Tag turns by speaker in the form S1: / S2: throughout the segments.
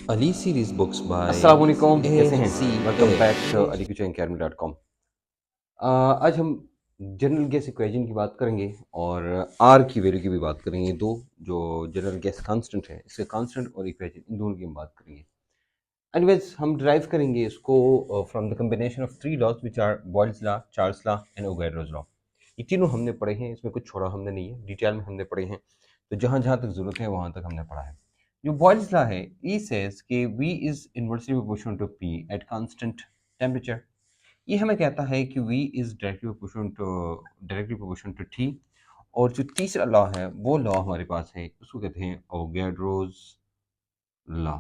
S1: Ali series books by
S2: अस्सलामुअलैकुम, कैसे हैं?
S1: ANC
S2: welcome back to
S1: Edge.
S2: alikichuacademy.com। आज हम जनरल गैस इक्वेशन की बात करेंगे और आर की वैल्यू की भी बात करेंगे। दो जो जनरल गैस कांस्टेंट है, इसके कांस्टेंट और इक्वेशन, इन दोनों की हम बात करेंगे। एनीवेज, हम डिराइव करेंगे इसको from the combination of three laws which are Boyle's law, Charles law and Avogadro's law. ये तीनों हमने पढ़े हैं, इसमें कुछ छोड़ा हमने नहीं है, डिटेल में हमने पढ़े हैं। तो जहाँ जहाँ तक जरूरत है वहाँ तक हमने पढ़ा है। जो बॉयल्स लॉ है, ई सेज कि V is inversely proportional to P at constant temperature. ये हमें कहता है कि V is directly proportional to T। और जो तीसरा लॉ है वो लॉ हमारे पास है, उसको कहते हैं अवोगाड्रोस लॉ।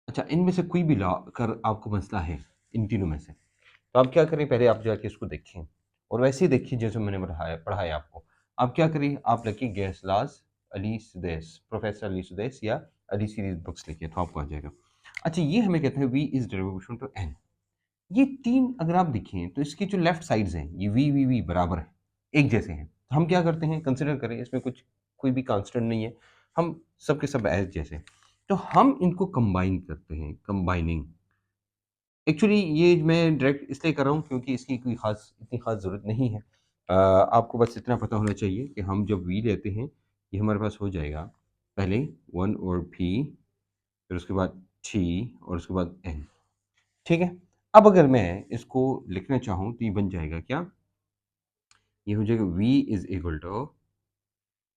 S2: अच्छा, इनमें से कोई भी लॉ अगर आपको मसला है इन तीनों में से, तो आप क्या करें, पहले आप जाके इसको देखें और वैसे ही देखिए जैसे मैंने पढ़ाया आपको। आप क्या करिए, आप लिखिए gas laws Ali Sudesh, professor Ali Sudesh, या अली सीरीज बुक्स लिखिए तो आपको आ जाएगा। अच्छा, ये हमें कहते हैं V is derivation to N. ये तीन अगर आप देखें तो इसकी जो लेफ्ट साइड्स हैं, ये वी बराबर है, एक जैसे हैं। तो हम क्या करते हैं, कंसिडर करें इसमें कुछ कोई भी कांस्टेंट नहीं है, हम सबके सब एज जैसे हैं। तो हम इनको कंबाइन करते हैं, कंबाइनिंग। एक्चुअली ये मैं डायरेक्ट इसलिए कर रहा हूँ क्योंकि इसकी कोई खास इतनी खास ज़रूरत नहीं है। आपको बस इतना पता होना चाहिए कि हम जब वी लेते हैं, ये हमारे पास हो जाएगा पहले वन और पी, फिर उसके बाद टी और उसके बाद एन। ठीक है। अब अगर मैं इसको लिखना चाहूँ तो ये बन जाएगा क्या, ये हो जाएगा v इज इक्वल टू,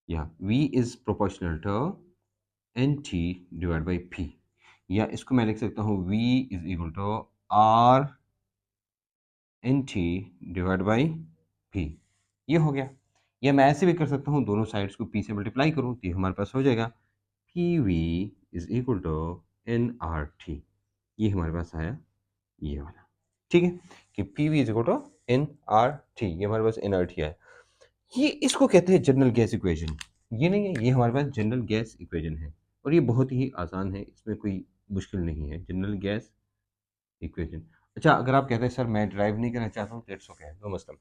S2: या v is proportional to N T divide by P. या इसको मैं लिख सकता हूँ v is equal to R N T divide by P. ये हो गया। या मैं ऐसे भी कर सकता हूँ, दोनों साइड्स को p से मल्टीप्लाई करूँ तो ये हमारे पास हो जाएगा P V is equal to N R T. ये हमारे पास आया, ये वाला। ठीक है, कि P V is equal to N R T, ये हमारे पास एन आर टी आया। ये इसको कहते हैं जनरल गैस इक्वेशन। ये नहीं है, ये हमारे पास जनरल गैस इक्वेशन है और ये बहुत ही आसान है, इसमें कोई मुश्किल नहीं है, जनरल गैस इक्वेशन। अच्छा, अगर आप कहते हैं सर मैं ड्राइव नहीं करना चाहता हूँ, दैट्स ओके, नो मसला,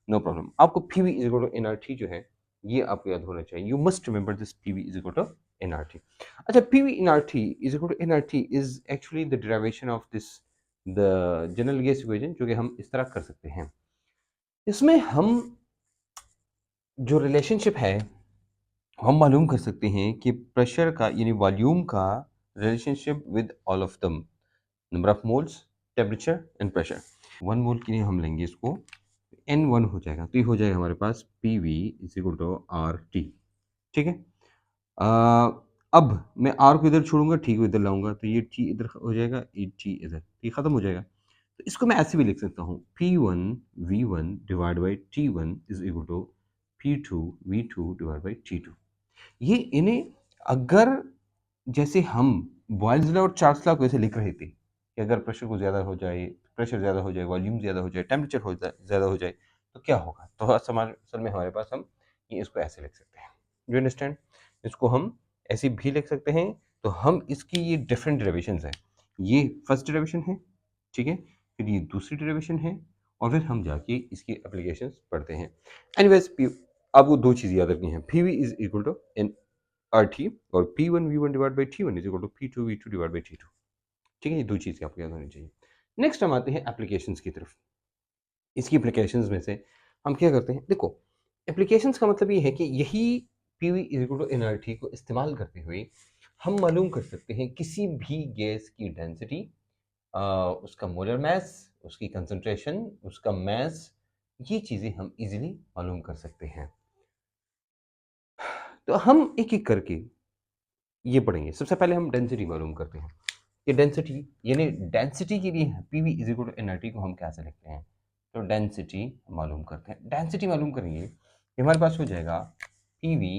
S2: नो प्रॉब्लम। आपको P V is equal to N R T जो है, ये आपको याद होना चाहिए। You must remember this, P V is equal to N R T. अच्छा, P V in R T is equal to N R T is actually the derivation of this the general gas equation, जो कि हम इस तरह कर सकते हैं। इसमें हम जो रिलेशनशिप है हम मालूम कर सकते हैं कि प्रेशर का यानी वॉल्यूम का relationship with all of them, number of moles, temperature and pressure. One mole के लिए हम लेंगे इसको एन वन हो जाएगा, तो ये हो जाएगा हमारे पास P V is equal to R T. ठीक है। अब मैं आर को इधर छोड़ूंगा, टी को इधर लाऊंगा, तो ये टी इधर हो जाएगा, ये टी इधर, ये खत्म हो जाएगा। तो इसको मैं ऐसे भी लिख सकता हूँ, P one V one divide by T one is equal to P two V two divide by T two. ये इन्हें अगर जैसे हम बॉयल्स लॉ और चार्ल्स लॉ को ऐसे लिख रहे थे कि अगर प्रेशर को ज़्यादा हो जाए, प्रेशर ज़्यादा हो जाए, वॉल्यूम ज़्यादा हो जाए, टेम्परेचर हो जाए ज़्यादा हो जाए, तो क्या होगा, तो असल में हमारे पास हम ये इसको ऐसे लिख सकते हैं। यू अंडरस्टैंड, इसको हम ऐसे भी लिख सकते हैं। तो हम इसकी ये डिफरेंट डेरिवेशंस हैं, ये फर्स्ट डेरिवेशन है, ठीक है, फिर ये दूसरी डेरिवेशन है, और फिर हम जाके इसकी एप्लीकेशंस पढ़ते हैं। एनीवेज, आपको दो चीज़ याद रखनी है, P V is equal to N R T, और P one V one divide by T one is equal to P two V two divide by T two. ठीक है, ये दो चीज़ें आपको याद होनी चाहिए। नेक्स्ट हम आते हैं एप्लीकेशंस की तरफ। इसकी एप्लीकेशंस में से हम क्या करते हैं, देखो, एप्लीकेशंस का मतलब ये है कि यही P V is equal to N R T को इस्तेमाल करते हुए हम मालूम कर सकते हैं किसी भी गैस की डेंसिटी, उसका मोलर मास, उसकी कंसंट्रेशन, उसका मास, ये चीज़ें हम इजीली मालूम कर सकते हैं। तो हम एक एक करके ये पढ़ेंगे। सबसे पहले हम डेंसिटी मालूम करते हैं कि डेंसिटी, यानी डेंसिटी के लिए P V is equal to N R T को हम कैसे लिखते हैं। तो डेंसिटी मालूम करते हैं, डेंसिटी मालूम करेंगे कि हमारे पास हो जाएगा P V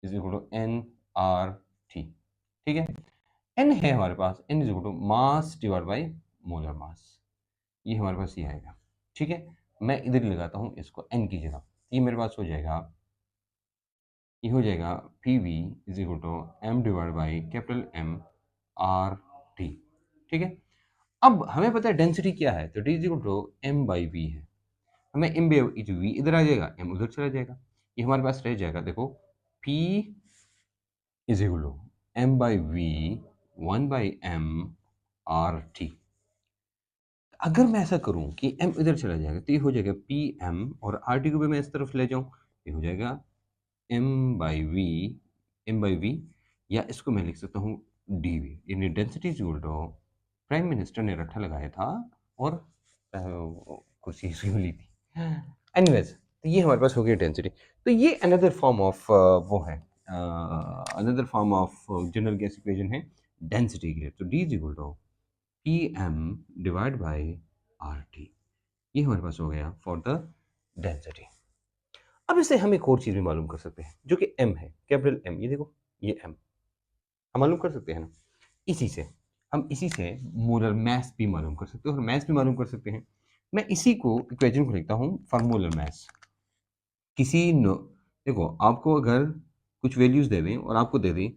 S2: is equal to N R T. ठीक है, एन है हमारे पास, N is equal to mass divide by molar mass, ये हमारे पास ये आएगा। ठीक है, मैं इधर ही लगाता हूँ इसको एन की जगह, ये मेरे पास हो जाएगा, ये हो जाएगा P V is equal to m divide by capital M R T. ठीक है, अब हमें पता है डेंसिटी क्या है, तो D is equal to M by V है। हमें एम बाई वी इधर आ जाएगा, एम उधर चला जाएगा, ये हमारे पास रह जाएगा, देखो, P is equal to M by V 1/m/T। अगर मैं ऐसा करूं कि m इधर चला जाएगा तो ये हो जाएगा Pm, और RT को भी मैं इस तरफ ले जाऊं, ये हो जाएगा m/v, या इसको मैं लिख सकता हूँ dv। यानी density is equal to, prime minister ने रट्टा लगाया था और कुर्सी इसकी मिली थी। एनीवेज, तो ये हमारे पास हो गया डेंसिटी। तो ये अनदर फॉर्म ऑफ वो है, another form of general gas equation है डेंसिटी के लिए। तो d is equal to Pm divide by RT। ये हमारे पास हो गया फॉर द डेंसिटी। अब इससे हम एक और चीज़ भी मालूम कर सकते हैं जो कि m है, कैपिटल M। ये देखो, ये m हम मालूम कर सकते हैं ना। इसी से मोलर मास भी मालूम कर सकते हैं, और मास भी मालूम कर सकते हैं। मैं इसी को इक्वेशन को लिखता हूँ फॉर मोलर मास। किसी नो देखो, आपको अगर कुछ वैल्यूज दे दें और आपको दे दें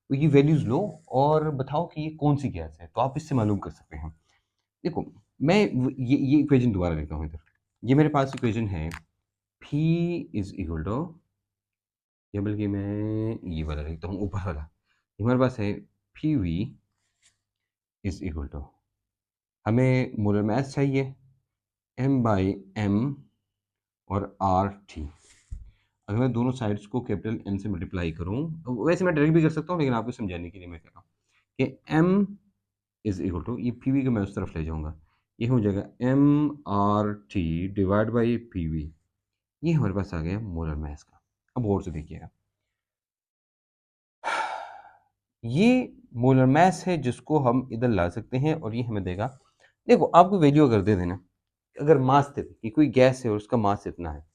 S2: तो ये वैल्यूज लो और बताओ कि ये कौन सी गैस है, तो आप इससे मालूम कर सकते हैं। देखो, मैं ये इक्वेशन दोबारा लिखता हूँ इधर। ये मेरे पास इक्वेशन है P इज इक्वल टू, या बल्कि मैं ये वाला लिखता हूँ ऊपर वाला। हमारे पास है PV इज इक्वल टू, हमें मोलर मास चाहिए m/m और RT। अगर मैं दोनों साइड्स को कैपिटल M से मल्टीप्लाई करूँ, तो वैसे मैं डायरेक्ट भी कर सकता हूँ, लेकिन आपको समझाने के लिए मैं कह रहा हूँ कि m इज इक्वल टू, ये PV को मैं उस तरफ ले जाऊँगा, ये हो जाएगा m/RT डिवाइड बाई PV। ये हमारे पास आ गया मोलर मास का। अब गौर से देखिएगा, ये मोलर मास है जिसको हम इधर ला सकते हैं और ये हमें देगा। देखो, आपको वैल्यू अगर दे देना, अगर मास दे दे कि कोई गैस है और उसका मास इतना है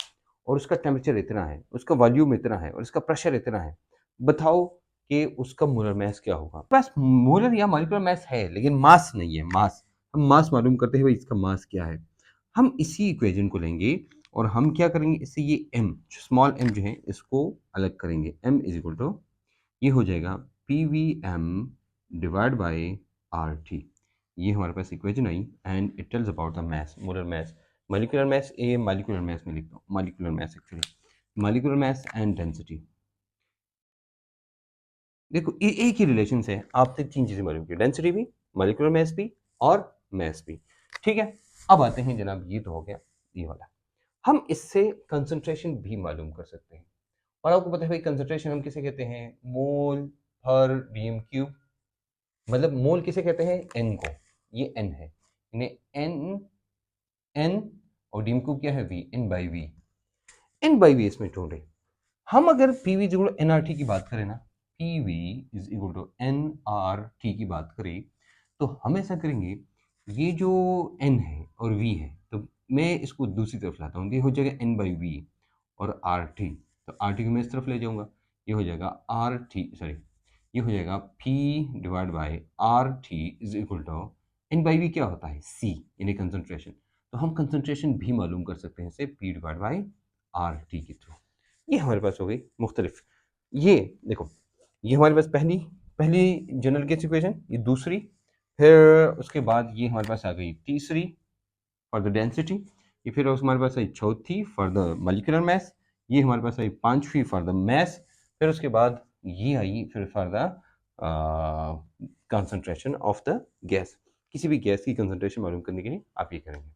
S2: और उसका टेम्परेचर इतना है, उसका वॉल्यूम इतना है और इसका प्रेशर इतना है, बताओ कि उसका मोलर मास क्या होगा। बस मोलर या मॉलिक्यूलर मास है लेकिन मास नहीं है। मास, हम मास मालूम करते हैं भाई इसका मास क्या है। हम इसी इक्वेशन को लेंगे और हम क्या करेंगे, इससे ये m, स्मॉल m जो है इसको अलग करेंगे। m इज इक्वल टू, ये हो जाएगा PVm डिवाइड बाई RT। ये हमारे पास equation I and it tells about the mass, molar mass. Molecular mass, a molecular mass में लिखता हूँ, molecular mass actually, molecular mass and density. देखो, ये एक ही रिलेशन है, आपसे तीन चीजें मालूम की, डेंसिटी भी, मॉलिक्यूलर मास भी और मास भी। ठीक है, अब आते हैं जनाब, ये तो हो गया ये वाला। हम इससे कंसंट्रेशन भी मालूम कर सकते हैं। और आपको पता है भाई कंसंट्रेशन हम किसे कहते हैं, मोल पर डीएम क्यूब। मतलब मोल किसे कहते हैं, एन को, ये एन है, यानी एन, एन और डीएम क्यूब क्या है, V, N by V. N by V इसमें ढूंढे हम। अगर P V is equal to N R T की बात करें ना, P V is equal to N R T की बात करें, तो हम ऐसा करेंगे, ये जो एन है और वी है, तो मैं इसको दूसरी तरफ लाता हूँ, ये हो जाएगा एन बाई वी और आर टी। तो आर टी को मैं इस तरफ ले जाऊंगा, ये हो जाएगा आर टी, सॉरी, ये हो जाएगा P divide by R T is equal to, N by V क्या होता है, C, यानी कंसंट्रेशन। तो हम कंसंट्रेशन भी मालूम कर सकते हैं इसे P divide by R T के थ्रू। ये हमारे पास हो गई मुख्तलिफ। ये देखो, ये हमारे पास पहली पहली जनरल गैस इक्वेशन, ये दूसरी, फिर उसके बाद ये हमारे पास आ गई तीसरी फॉर द डेंसिटी, ये फिर हमारे पास आई चौथी फॉर द मॉलिक्यूलर मास, ये हमारे पास आई पांचवी फॉर द मास, फिर उसके बाद ये आई फिर for the concentration of the gas. किसी भी गैस की कंसंट्रेशन मालूम करने के लिए आप ये करेंगे।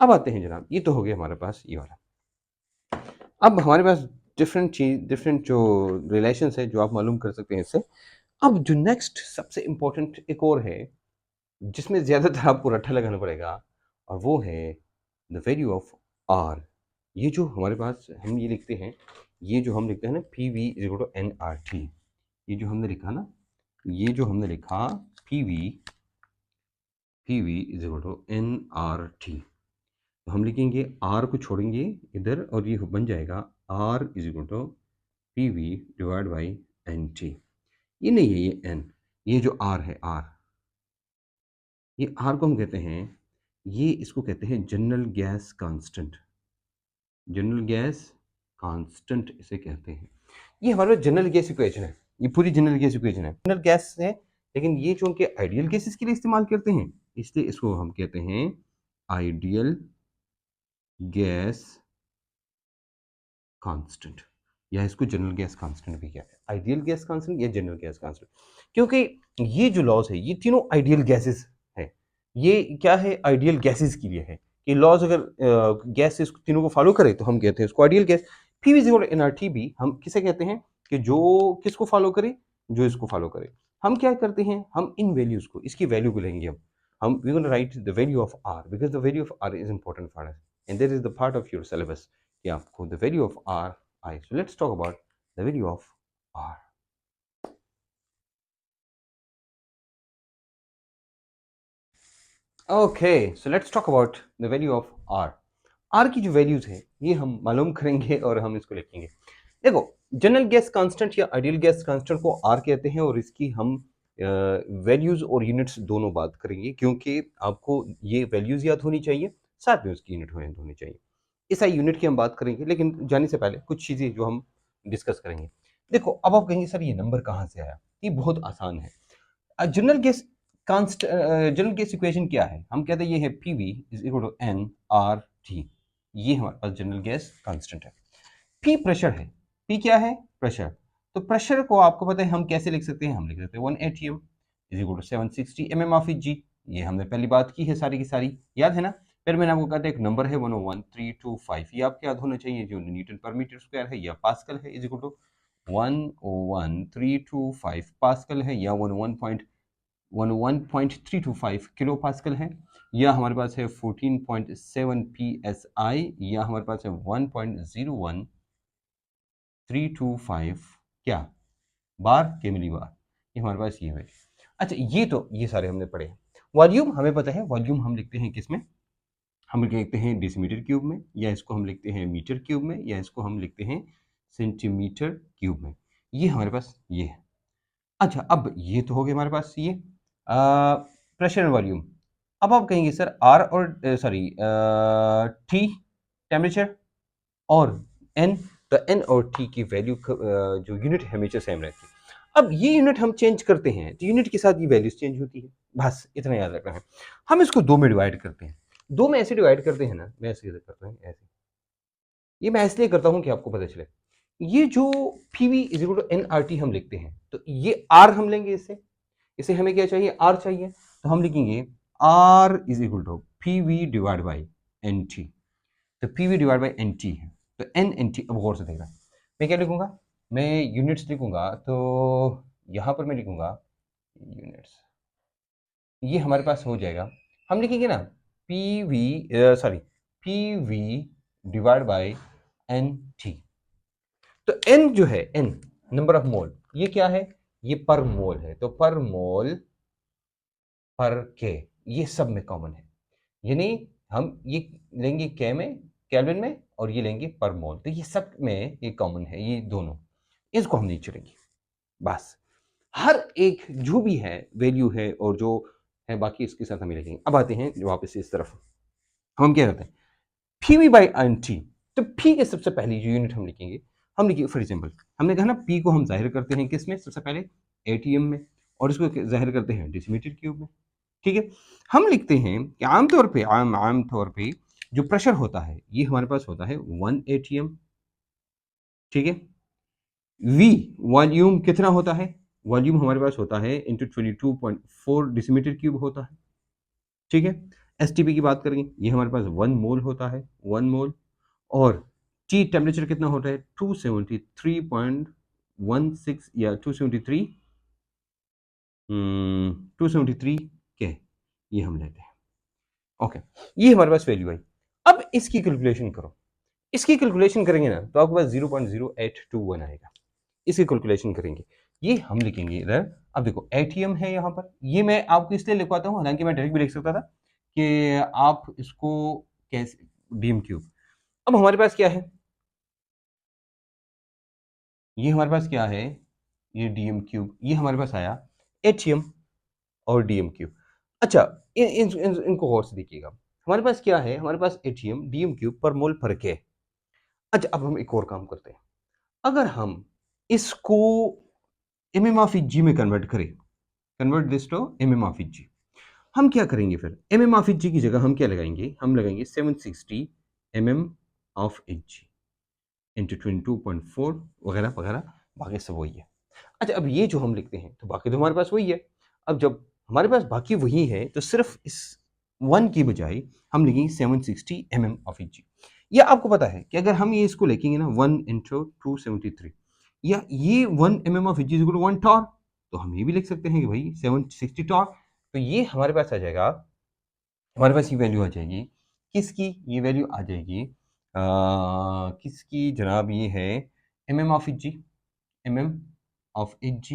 S2: अब आते हैं जनाब, ये तो हो गया हमारे पास ये वाला। अब हमारे पास डिफरेंट चीज, डिफरेंट जो रिलेशंस है जो आप मालूम कर सकते हैं इससे। अब जो नेक्स्ट सबसे इंपॉर्टेंट एक और है जिसमें ज़्यादातर आपको रट्टा लगाना पड़ेगा, और वो है द वैल्यू ऑफ आर। ये जो हमारे पास हम ये लिखते हैं, ये जो हम लिखते हैं ना, P V is equal to N R T, ये जो हमने लिखा ना, ये जो हमने लिखा P V is equal to N R T, तो हम लिखेंगे आर को छोड़ेंगे इधर और ये बन जाएगा R is equal to P V divide by N T. ये नहीं है, ये एन, ये जो आर है, आर, ये आर को हम कहते हैं, ये इसको कहते हैं general gas constant. General gas constant इसे कहते हैं। ये हमारा जनरल गैस इक्वेशन है, ये पूरी जनरल गैस इक्वेशन है, जनरल गैस है, लेकिन ये जो उनके आइडियल गैसेस के लिए इस्तेमाल करते हैं, इसलिए इसको हम कहते हैं आइडियल गैस कांस्टेंट। या इसको जनरल गैस कांस्टेंट भी कहते हैं, आइडियल गैस कांस्टेंट या जनरल गैस कांस्टेंट। क्योंकि ये जो लॉज है ये तीनों आइडियल गैसेस है। ये क्या है, आइडियल गैसेस के लिए है कि लॉज अगर गैस इस तीनों को फॉलो करे तो हम कहते हैं इसको ideal gas. P V zero N R T भी हम किसे कहते हैं कि जो किसको फॉलो करे, जो इसको फॉलो करे। हम क्या करते हैं, हम इन वैल्यूज को, इसकी वैल्यू को लेंगे हम we gonna write the value of R because the value of R is important for us and that is the part of your syllabus कि आपको द वैल्यू ऑफ आर आई। So let's talk about the value of R. Okay, so let's talk about the value of R. R की जो values है ये हम मालूम करेंगे और हम इसको लिखेंगे। देखो, जनरल गैस कांस्टेंट या आइडियल गैस कांस्टेंट को R कहते हैं और इसकी हम वैल्यूज और यूनिट्स दोनों बात करेंगे क्योंकि आपको ये वैल्यूज याद होनी चाहिए, साथ में उसकी यूनिट होनी चाहिए। इस आई यूनिट की हम बात करेंगे, लेकिन जाने से पहले कुछ चीज़ें जो हम डिस्कस करेंगे। देखो, अब आप कहेंगे सर ये नंबर कहाँ से आया, ये बहुत आसान है। General gas general gas equation क्या है, हम कहते हैं ये है P V is equal to N R T. ये हमारे पास जनरल गैस कांस्टेंट है। पी प्रेशर है, पी क्या है, प्रेशर। तो प्रेशर को आपको पता है हम कैसे लिख सकते हैं, हम लिख सकते हैं 1 atm is equal to 760 mm of G. ये हमने पहली बात की है सारी की सारी, याद है ना। फिर मैंने आपको कहा था एक नंबर है 101325, ये आपको याद होना चाहिए, जो न्यूटन पर मीटर स्क्वायर है या पास्कल है, इज इक्वल टू 101325 पास्कल है या 11.325 किलो पास्कल है, या हमारे पास है 14.7 psi, या हमारे पास है 1.01325 क्या बार के मिली बार। ये हमारे पास ये है। अच्छा, ये तो ये सारे हमने पढ़े हैं। वॉल्यूम हमें पता है, वॉल्यूम हम लिखते हैं किस में, हम लिखते हैं डेसीमीटर क्यूब में, या इसको हम लिखते हैं मीटर क्यूब में, या इसको हम लिखते हैं सेंटीमीटर क्यूब में। ये हमारे पास ये है। अच्छा, अब ये तो हो गया हमारे पास ये प्रेशर एंड वॉल्यूम। अब आप कहेंगे सर आर और सॉरी टी टेम्परेचर और एन, तो एन और टी की वैल्यू जो यूनिट है हमेशा सेम रहती है। अब ये यूनिट हम चेंज करते हैं तो यूनिट के साथ ये वैल्यूज चेंज होती है, बस इतना याद रखना है। हम इसको दो में डिवाइड करते हैं, दो में ऐसे डिवाइड करते हैं ना, मैं ऐसे करता हूँ ऐसे, ये मैं इसलिए करता हूँ कि आपको पता चले। ये जो P V is equal to N R T हम लिखते हैं, तो ये आर हम लेंगे, इससे इसे हमें क्या चाहिए, आर चाहिए, तो हम लिखेंगे R is equal to P V divide by N T. तो P V divide by N T है, तो एन एन टी। अब गौर से देखना, मैं क्या लिखूंगा, मैं यूनिट्स लिखूंगा, तो यहां पर मैं लिखूंगा यूनिट्स, ये हमारे पास हो जाएगा। हम लिखेंगे ना P V sorry P V divide by N T. तो एन जो है, एन नंबर ऑफ मोल, ये क्या है, ये पर मोल है, तो पर मोल पर के, ये सब में कॉमन है, यानी हम ये लेंगे के में, केल्विन में, और ये लेंगे पर मोल, तो ये सब में ये कॉमन है, ये दोनों, इसको हम नहीं छोड़ेंगे। बस हर एक जो भी है वैल्यू है और जो है बाकी इसके साथ हम लिखेंगे। अब आते हैं वापस इस तरफ, हम क्या करते हैं P V by N T. तो पी के सबसे पहली जो यूनिट हम लिखेंगे, हम लिखिए फॉर एग्जाम्पल, हमने कहा ना पी को हम जाहिर करते हैं किस में, सबसे पहले एटीएम में, और इसको जाहिर करते हैं डेसीमीटर क्यूब में। ठीक है, हम लिखते हैं कि आमतौर पे आमतौर पे जो प्रेशर होता है ये हमारे पास होता है 1 एटीएम। ठीक है, वी वॉल्यूम कितना होता है, वॉल्यूम हमारे पास होता है इंटू 22.4 डेसीमीटर क्यूब होता है। ठीक है, एस की बात करेंगे, ये हमारे पास 1 मोल होता है, 1 मोल। और टी टेम्परेचर कितना होता है 273.16 या 273 273 के, ये हम लेते हैं। ओके, ये हमारे पास वैल्यू आई। अब इसकी कैलकुलेशन करो, इसकी कैलकुलेशन करेंगे ना तो आपके पास 0.0821 आएगा। इसकी कैलकुलेशन करेंगे, ये हम लिखेंगे इधर। अब देखो एटीएम है यहाँ पर, ये मैं आपको इसलिए लिखवाता हूँ, हालांकि मैं डायरेक्ट भी लिख सकता था कि आप इसको कैसे डीएम क्यूब। अब हमारे पास क्या है, ये हमारे पास क्या है, ये डीएम क्यूब, ये हमारे पास आया एटीएम और डीएम क्यूब। अच्छा, इनको गौर से देखिएगा, हमारे पास क्या है, हमारे पास एटीएम डीएम क्यूब पर मोल फर्क है। अच्छा, अब हम एक और काम करते हैं, अगर हम इसको एमएम ऑफ जी में कन्वर्ट करें, convert this to mm of G, हम क्या करेंगे फिर, एमएम ऑफ जी की जगह हम क्या लगाएंगे, हम लगाएंगे 760 एमएम ऑफ जी। इंटू 22.4 वगैरह वगैरह, बाकी सब वही है। अच्छा, अब ये जो हम लिखते हैं तो बाकी तो हमारे पास वही है। अब जब हमारे पास बाकी वही है तो सिर्फ इस 1 की बजाय हम लिखेंगे 760 mm ऑफ इंच। या आपको पता है कि अगर हम ये इसको लिखेंगे ना 1 इंटू 273, या ये 1 mm of inch is equal to 1 torr, तो हम ये भी लिख सकते हैं कि भाई 760 टॉर। तो ये हमारे पास आ जाएगा, हमारे पास ये वैल्यू आ जाएगी किसकी, ये वैल्यू आ जाएगी किसकी जनाब, ये है mm of inch, mm of inch,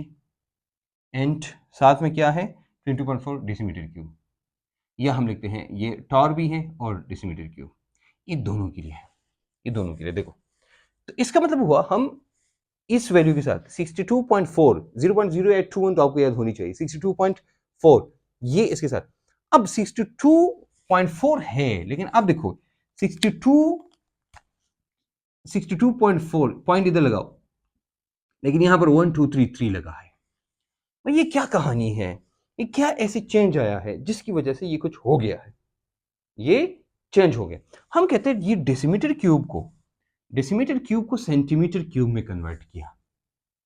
S2: and साथ में क्या है 22.4 डेसीमीटर क्यूब, या हम लिखते हैं ये टॉर भी है और डेसीमीटर क्यूब, ये दोनों के लिए है, ये दोनों के लिए। देखो, तो इसका मतलब हुआ हम इस वैल्यू के साथ 62.4, 0.0821 तो आपको याद होनी चाहिए, 62.4 ये इसके साथ। अब 62.4 है, लेकिन अब देखो 62.4 पॉइंट इधर लगाओ, लेकिन यहां पर 1233 लगा है। और ये क्या कहानी है, ये क्या ऐसे चेंज आया है जिसकी वजह से ये कुछ हो गया है, ये चेंज हो गया। हम कहते हैं ये डेसीमीटर क्यूब को सेंटीमीटर क्यूब में कन्वर्ट किया,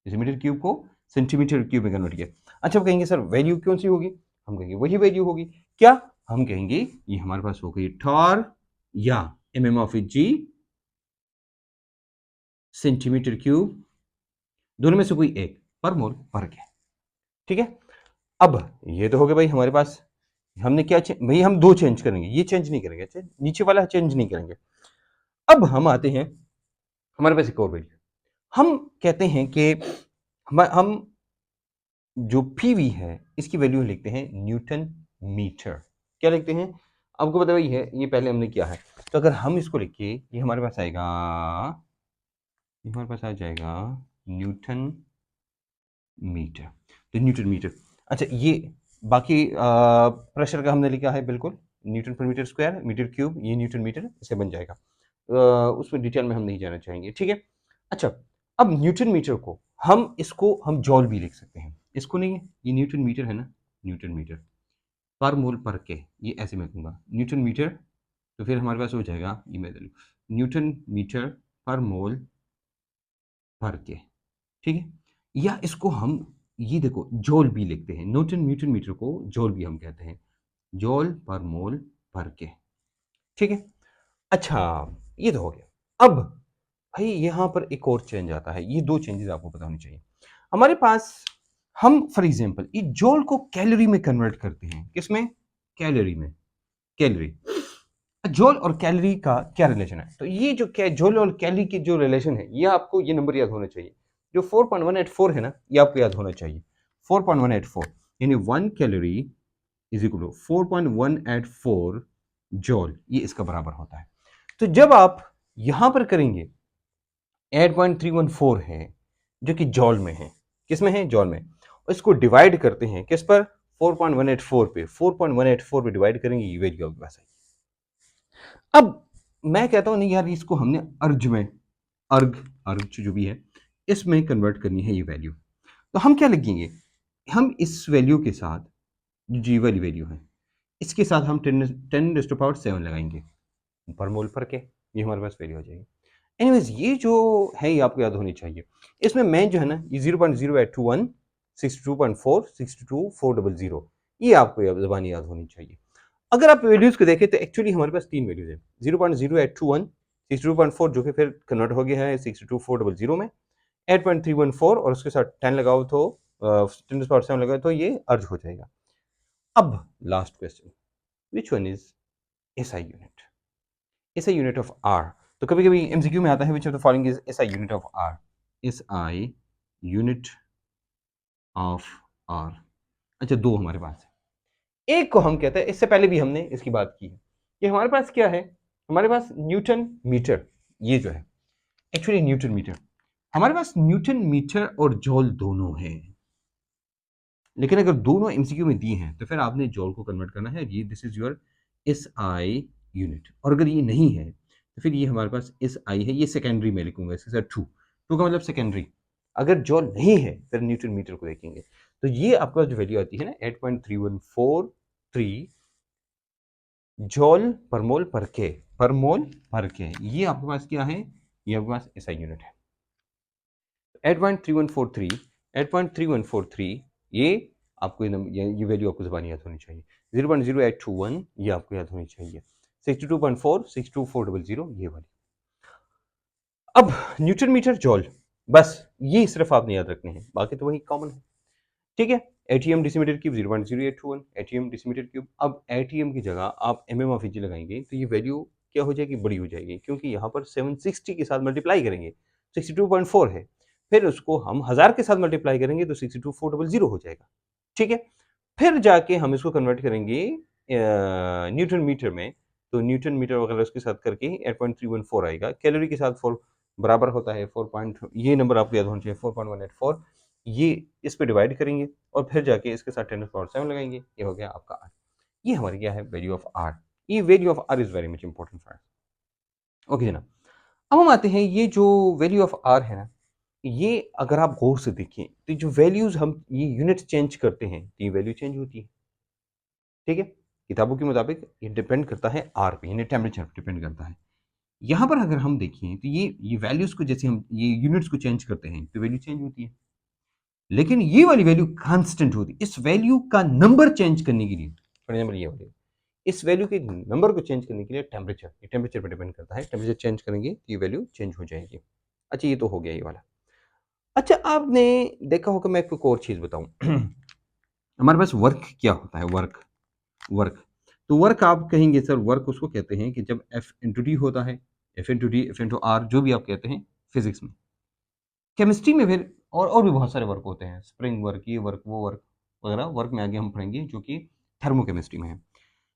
S2: डेसीमीटर क्यूब को सेंटीमीटर क्यूब में कन्वर्ट किया। अच्छा, आप कहेंगे सर वैल्यू कौन सी होगी, हम कहेंगे वही वैल्यू होगी। क्या, हम कहेंगे ये हमारे पास हो गई टॉर या mm of G centimetre cube, दोनों में से कोई एक पर मोल पर के। ठीक है, अब ये तो हो गया भाई हमारे पास, हमने क्या भाई हम दो चेंज करेंगे, ये चेंज नहीं करेंगे, अच्छा नीचे वाला चेंज नहीं करेंगे। अब हम आते हैं, हमारे पास एक और वैल्यू, हम कहते हैं कि हम जो पीवी है इसकी वैल्यू लिखते हैं न्यूटन मीटर। क्या लिखते हैं, आपको पता ही है, ये पहले हमने किया है। तो अगर हम इसको लिखे, ये हमारे पास आएगा, ये हमारे पास आ जाएगा न्यूटन मीटर। तो न्यूटन मीटर, अच्छा ये बाकी प्रेशर का हमने लिखा है बिल्कुल, न्यूटन पर मीटर स्क्वायर, मीटर क्यूब, ये न्यूटन मीटर इसे बन जाएगा। उसमें डिटेल में हम नहीं जाना चाहेंगे, ठीक है। अच्छा, अब न्यूटन मीटर को हम जॉल भी लिख सकते हैं, इसको नहीं है, ये न्यूटन मीटर है ना, न्यूटन मीटर पर मोल पर के, ये ऐसे मैं कहूँगा न्यूटन मीटर। तो फिर हमारे पास हो जाएगा, ये मैं न्यूटन मीटर पर मोल पर के, ठीक है। या इसको हम ये देखो जॉल भी लिखते हैं, न्यूटन मीटर को जॉल भी हम कहते हैं, जॉल पर मोल पर के, ठीक है। अच्छा, ये तो हो गया। अब भाई यहाँ पर एक और चेंज आता है, ये दो चेंजेस आपको पता होनी चाहिए। हमारे पास, हम फॉर एग्जांपल ये जॉल को कैलोरी में कन्वर्ट करते हैं, किसमें, कैलोरी में, कैलोरी। जॉल और कैलोरी का क्या रिलेशन है, तो ये जो जॉल और कैलोरी की जो रिलेशन है, ये आपको ये नंबर याद होना चाहिए, जो 4.184 है ना, ये आपको याद होना चाहिए। 4.184 यानी 1 calorie is equal to 4.184 joule, ये इसका बराबर होता है। तो जब आप यहां पर करेंगे 8.314 है जो कि जॉल में है, किस में है, जॉल में, और इसको डिवाइड करते हैं किस पर, 4.184 पे, 4.184 पे डिवाइड करेंगे, ये वैल्यू आपके पास आएगी। अब मैं कहता हूं नहीं यार, इसको हमने अर्ज में, अर्ग अर्ग जो भी है इसमें कन्वर्ट करनी है ये वैल्यू। तो हम क्या लिखेंगे, हम इस वैल्यू के साथ, जो जी वाली वैल्यू है, इसके साथ हम 10⁻⁷ लगाएंगे पर मोल पर के, ये हमारे पास वैल्यू आ जाएगी। एनीवेज, ये जो है ये आपको याद होनी चाहिए। इसमें मैं जो है ना, ये 0.0821, 62.4, 62,400, ये आपको ज़बानी याद होनी चाहिए। अगर आप वैल्यूज को देखें तो एक्चुअली हमारे पास तीन वैल्यूज है, 0.0821, 62.4 जो कि फिर कन्वर्ट हो गया है 62,400 में, 8.314 और उसके साथ 10 लगाओ तो 10⁻⁷ लगाओ तो ये अर्ज हो जाएगा। अब last question, which one is SI unit, SI unit of R. तो कभी कभी एमसीक्यू में आता है, which of the following is SI unit of R, SI unit of R. अच्छा, दो हमारे पास है, एक को हम कहते हैं, इससे पहले भी हमने इसकी बात की है, कि हमारे पास क्या है, हमारे पास न्यूटन मीटर, ये जो है एक्चुअली न्यूटन मीटर, हमारे पास न्यूटन मीटर और जॉल दोनों है। लेकिन अगर दोनों एमसीक्यू में दिए हैं तो फिर आपने जॉल को कन्वर्ट करना है, ये this is your SI unit. और अगर ये नहीं है तो फिर ये हमारे पास एसआई है, ये सेकेंडरी में लिखूंगा इसके साथ टू, टू का मतलब सेकेंडरी। अगर जॉल नहीं है फिर न्यूटन मीटर को देखेंगे। तो ये आपका जो वैल्यू आती है ना 8.3143 जॉल पर मोल पर के, पर मोल पर के, ये आपके पास क्या है, ये आपके पास एसआई यूनिट है। 8.3143 ये आपको ये वैल्यू आपको ज़बानी याद होनी चाहिए। 0.0821 ये आपको याद होनी चाहिए। 62.4 62400 ये वाली। अब न्यूटन मीटर जॉल, बस ये सिर्फ आपने याद रखने हैं, बाकी तो वही कॉमन है। ठीक है, ATM decimetre cube 0.0821 ATM decimetre cube. अब एटीएम की जगह आप एमएम ऑफ इंच लगाएंगे तो ये वैल्यू क्या हो जाएगी, बड़ी हो जाएगी, क्योंकि यहाँ पर 760 के साथ मल्टीप्लाई करेंगे 62.4 है, फिर उसको हम 1000 के साथ मल्टीप्लाई करेंगे तो 62400 हो जाएगा। ठीक है, फिर जाके हम इसको कन्वर्ट करेंगे न्यूटन मीटर में, तो न्यूटन मीटर वगैरह उसके साथ करके 8.314 आएगा। कैलोरी के साथ 4 बराबर होता है 4 पॉइंट, ये नंबर आपको याद होना चाहिए 4.184। ये इस पे डिवाइड करेंगे और फिर जाके इसके साथ 10⁻7 लगाएंगे, ये हो गया आपका आर। ये हमारी क्या है, वैल्यू ऑफ आर। ये value of R is very much important for us. Okay ना, अब हम आते हैं, ये जो वैल्यू ऑफ आर है ना, ये अगर आप गौर से देखें तो जो वैल्यूज हम ये यूनिट चेंज करते हैं तो ये वैल्यू चेंज होती है। ठीक है, किताबों के मुताबिक ये डिपेंड करता है आर पे, यानी टेम्परेचर पे डिपेंड करता है। यहाँ पर अगर हम देखें तो ये वैल्यूज को जैसे हम ये यूनिट्स को चेंज करते हैं तो वैल्यू चेंज होती है, लेकिन ये वाली वैल्यू कांस्टेंट होती है। इस वैल्यू का नंबर चेंज करने के लिए, फॉर एग्जाम्पल ये वाली, इस वैल्यू के नंबर को चेंज करने के लिए टेम्परेचर, ये टेम्परेचर पर डिपेंड करता है, टेम्परेचर चेंज करेंगे तो ये वैल्यू चेंज हो जाएगी। अच्छा, ये तो हो गया ये वाला। अच्छा, आपने देखा होगा, मैं आपको एक और चीज़ बताऊं हमारे पास वर्क क्या होता है, वर्क, वर्क, तो वर्क आप कहेंगे सर, वर्क उसको कहते हैं कि जब एफ इंटू डी होता है, F into D, F into R, जो भी आप कहते हैं फिजिक्स में। केमिस्ट्री में फिर और भी बहुत सारे वर्क होते हैं, स्प्रिंग वर्क, ये वर्क, वो वर्क वगैरह, वर्क में आगे हम पढ़ेंगे जो कि थर्मोकेमिस्ट्री में है।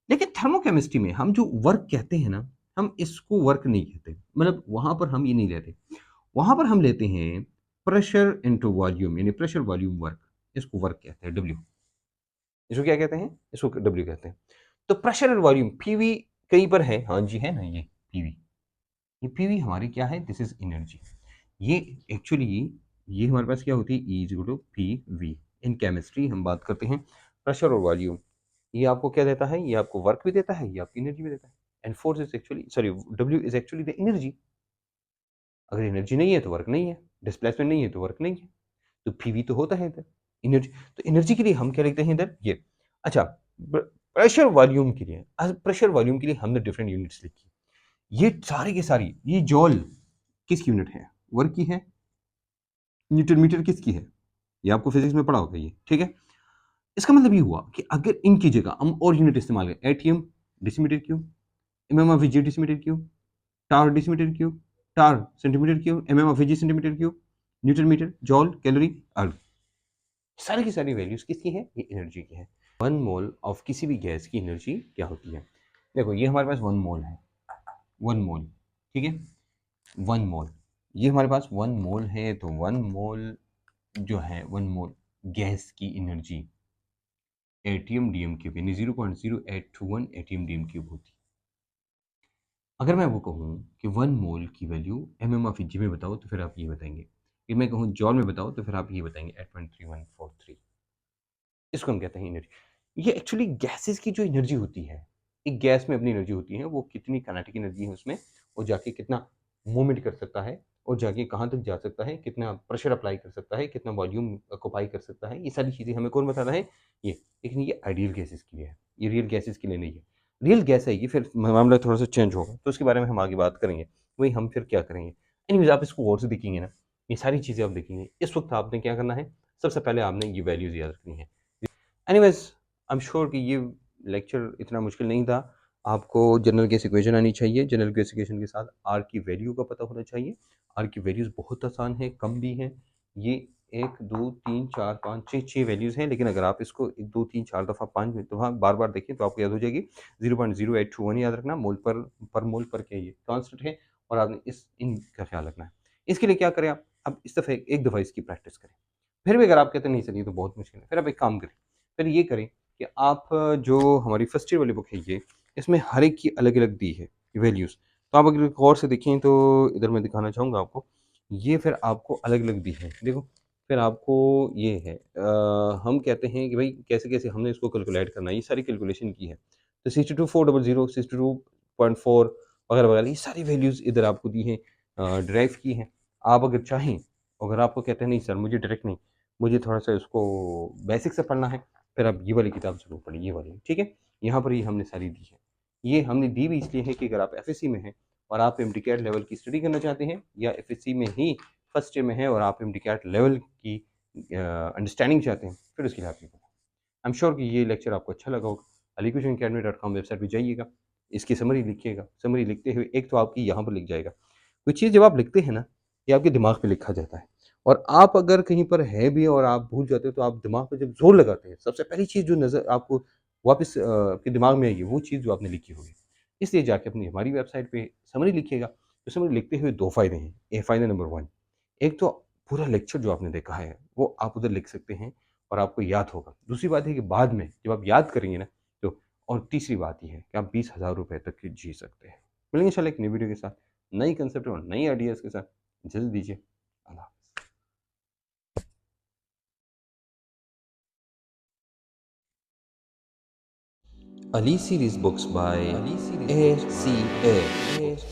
S2: लेकिन थर्मोकेमिस्ट्री में हम जो वर्क कहते हैं ना, हम इसको वर्क नहीं कहते, मतलब वहां पर हम ये नहीं लेते, वहां पर हम लेते हैं प्रेशर इनटू वॉल्यूम, यानी प्रेशर वॉल्यूम वर्क, इसको वर्क कहते हैं, डब्ल्यू। इसको क्या कहते हैं, इसको डब्ल्यू कहते हैं। तो प्रेशर और वॉल्यूम, पीवी कहीं पर है, हाँ जी है ना, ये पीवी, ये पीवी हमारी क्या है, दिस इज एनर्जी। ये एक्चुअली ये हमारे पास क्या होती है, E is equal to P V. In chemistry हम बात करते हैं प्रेशर और वॉल्यूम, ये आपको क्या देता है, ये आपको वर्क भी देता है, ये आपकी एनर्जी भी देता है। And force is actually, sorry, W is actually the energy. अगर एनर्जी नहीं है तो वर्क नहीं है, डिस्प्लेसमेंट नहीं है तो वर्क नहीं है, तो पीवी तो होता है इधर एनर्जी। तो एनर्जी के लिए हम क्या लिखते हैं इधर, ये। अच्छा, प्रेशर वॉल्यूम के लिए, प्रेशर वॉल्यूम के लिए हमने डिफरेंट यूनिट्स लिखी। ये सारी की सारी, ये जॉल किस यूनिट है, वर्क की है। न्यूटन मीटर किसकी है, ये आपको फिजिक्स में पढ़ा होगा ये, ठीक है। इसका मतलब ये हुआ कि अगर इनकी जगह हम और यूनिट इस्तेमाल करें, ATM decimetre cube, MM of G decimetre cube, torr decimetre cube, torr centimetre cube, MM of G centimetre cube, newton metre, joule, calorie, erg, सारी की सारी वैल्यूज किसकी है, ये एनर्जी की है। 1 मोल ऑफ किसी भी गैस की एनर्जी क्या होती है, देखो ये हमारे पास 1 मोल है, 1 मोल, ठीक है, 1 मोल, ये हमारे पास 1 मोल है, तो 1 मोल जो है, 1 मोल गैस की एनर्जी एटीएम डीएम क्यूब, यानी 0.0821 एटीएम डीएम क्यूब होती है। अगर मैं वो कहूँ कि 1 मोल की वैल्यू एमएम ऑफ इंच में बताओ तो फिर आप ये बताएंगे, कि मैं कहूँ जॉल में बताओ तो फिर आप ये बताएंगे 8.3143। इसको हम कहते हैं एनर्जी। ये एक्चुअली गैसेस की जो एनर्जी होती है, एक गैस में अपनी एनर्जी होती है, वो कितनी काइनेटिक एनर्जी है उसमें, वो जाके कितना मूवमेंट कर सकता है, और जाके कहाँ तक जा सकता है, कितना प्रेशर अप्लाई कर सकता है, कितना वॉल्यूम ऑक्यूपाई कर सकता है, ये सारी चीज़ें हमें कौन बताता है, ये। लेकिन ये आइडियल गैसेस के लिए है, ये रियल गैसेस के लिए नहीं है। रियल गैस है ये, फिर मामला थोड़ा सा चेंज होगा, तो उसके बारे में हम आगे बात करेंगे। वही हम फिर क्या करेंगे, एनीवेज आप इसको गौर से देखेंगे ना, ये सारी चीज़ें आप देखेंगे, इस वक्त आपने क्या करना है, सबसे पहले आपने ये वैल्यूज याद रखनी है। एनीवेज, आई एम श्योर कि ये लेक्चर इतना मुश्किल नहीं था। आपको जनरल गैस इक्वेशन आनी चाहिए, जनरल गैस इक्वेशन के साथ आर की वैल्यू का पता होना चाहिए। आर की वैल्यूज़ बहुत आसान है, कम भी हैं। ये 1 2 3 4 5 6 वैल्यूज़ हैं, लेकिन अगर आप इसको 1 2 3 4 दफ़ा 5 दफ़ा बार बार देखें तो आपको याद हो जाएगी। 0.0821 याद रखना, मोल पर मोल पर के ये कांस्टेंट है, और आपने इनका ख्याल रखना है। इसके लिए क्या करें आप, अब इस दफ़ा एक दफ़ा इसकी प्रैक्टिस करें। फिर भी अगर आप कहते हैं नहीं सर ये तो बहुत मुश्किल है, फिर आप एक काम करें, फिर ये करें कि आप जो हमारी फर्स्ट ईयर वाली बुक है ये, इसमें हर एक की अलग अलग दी है वैल्यूज़। तो आप अगर गौर से देखें तो इधर मैं दिखाना चाहूँगा आपको, ये फिर आपको अलग अलग दी है, देखो। फिर आपको ये है, हम कहते हैं कि भाई कैसे कैसे हमने इसको कैलकुलेट करना है, ये सारी कैलकुलेशन की है। तो 62,400, 62.4 वगैरह वगैरह, ये सारी वैल्यूज़ इधर आपको दी हैं। डिराइव की हैं। आप अगर चाहें, अगर आपको कहते हैं नहीं सर मुझे डायरेक्ट नहीं, मुझे थोड़ा-सा इसको बेसिक से पढ़ना है, फिर आप ये वाली किताब ज़रूर पढ़िए, ये वाली, ठीक है? यहाँ पर ये हमने सारी दी है। ये हमने दी भी इसलिए है कि अगर आप एफएससी में हैं और आप एमडी-कैट लेवल की स्टडी करना चाहते हैं, या एफएससी में ही फर्स्ट ईयर में हैं और आप एमडी-कैट लेवल की अंडरस्टैंडिंग चाहते हैं, फिर उसके लिए आप ये पढ़ें। आई एम श्योर कि ये लेक्चर आपको अच्छा लगा होगा। alicutionacademy.com वेबसाइट पे जाइएगा, इसकी समरी लिखिएगा। समरी लिखते हुए एक तो आपकी यहाँ पर लिख जाएगा। कोई चीज़ जब आप लिखते हैं ना, ये आपके दिमाग पे लिखा जाता है, और आप अगर कहीं पर है भी और आप भूल जाते हो, तो आप दिमाग पे जब ज़ोर लगाते हैं, सबसे पहली चीज़ जो नज़र आपको वापस आपके दिमाग में आएगी, वो चीज़ जो आपने लिखी होगी। इसलिए जाके अपनी हमारी वेबसाइट पे समरी लिखिएगा। तो समरी लिखते हुए 2 फ़ायदे हैं। ये फ़ायदा नंबर 1, एक तो पूरा लेक्चर जो आपने देखा है, वो आप उधर लिख सकते हैं और आपको याद होगा। दूसरी बात है कि बाद में जब आप याद करेंगे ना, तो और तीसरी बात ये है कि आप 20,000 रुपए तक की जी सकते हैं। मिलेंगे इंशाल्लाह एक नई वीडियो के साथ, नई कंसेप्ट और नई आइडियाज़ के साथ। इजाज़त दीजिए। अल्लाह Ali series books by A. C. A.